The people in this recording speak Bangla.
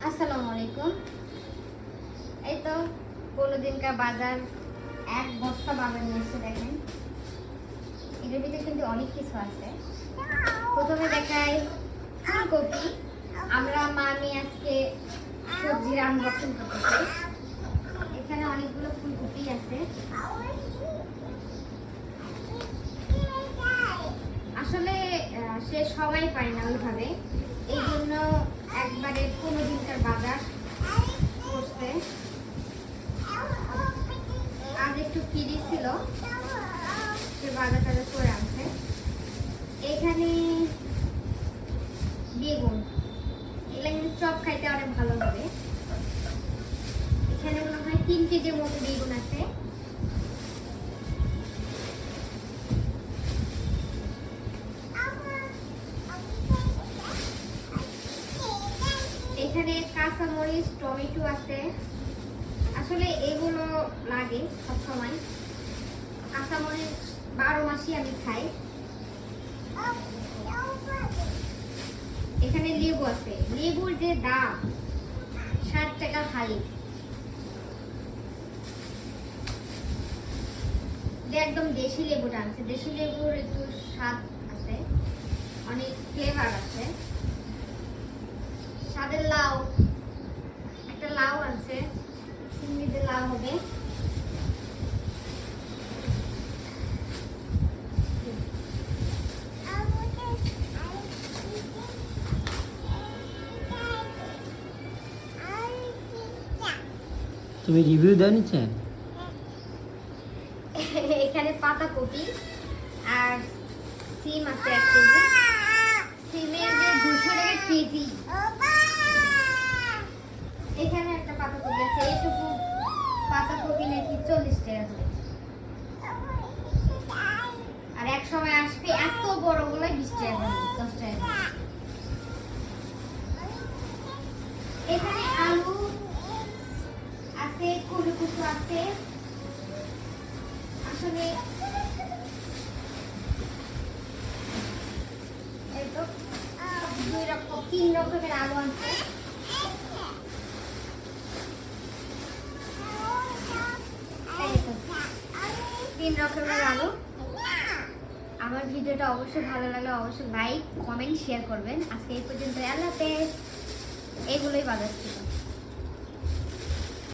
আসসালামু আলাইকুম। এই তো 15 দিনকার বাজার, এক বস্তা বাজার নিয়ে এসে দেখেন। এটার ভিতরে কিন্তু অনেক কিছু আছে। প্রথমে দেখাই ফুলকপি। আমরা মা আমি আজকে সবজির আনবক্সিং করতেছি। এখানে অনেকগুলো ফুলকপি আছে। আসলে সে সবাই পায় না ওইভাবে, এই জন্য একবারে 15 দিনকার বাজার করতে। আজ একটু ফ্রি ছিল, সে বাজার টাজার করে আনছে। এখানে বেগুন, এগুলো কিন্তু চপ খাইতে অনেক ভালো হবে। এখানে মনে হয় 3 কেজির মতো বেগুন আছে। এখানে কাঁচামরিচ, টমেটো আছে। আসলে এগুলো লাগে সবসময়। কাঁচামরিচ 12 মাসই আমি খাই। এখানে লেবু আছে। লেবুর যে দাম 60 টাকা হালি। একদম দেশি লেবুটা আনছে। দেশি লেবুর একটু স্বাদ আছে, অনেক ফ্লেভার আছে। স্বাদের লাউ, একটা লাউ আছে, চিংড়িতে লাউ হবে। তুমি রিভিউ দাও নিচে। এখানে পাতাকপি আর সিম আছে 1 কেজি। সিমের যে 200 টাকা কেজি। এখানে একটা পাতাকপি আছে, এইটুকু পাতাকপি নাকি 40 টাকা করে। আর এক সময় আসবে এত বড় গুলো 20 টাকা করে, 10 টাকা করে। এখানে আলু আছে, কলুকুচু আছে। আসলে এই তো 3 রকমের আলু আছে। আমার ভিডিওটা অবশ্যই ভালো লাগলে অবশ্যই লাইক, কমেন্ট, শেয়ার করবেন। আজকে এই পর্যন্ত, আল্লাহ হাফেজ। এগুলোই বাজার ছিল।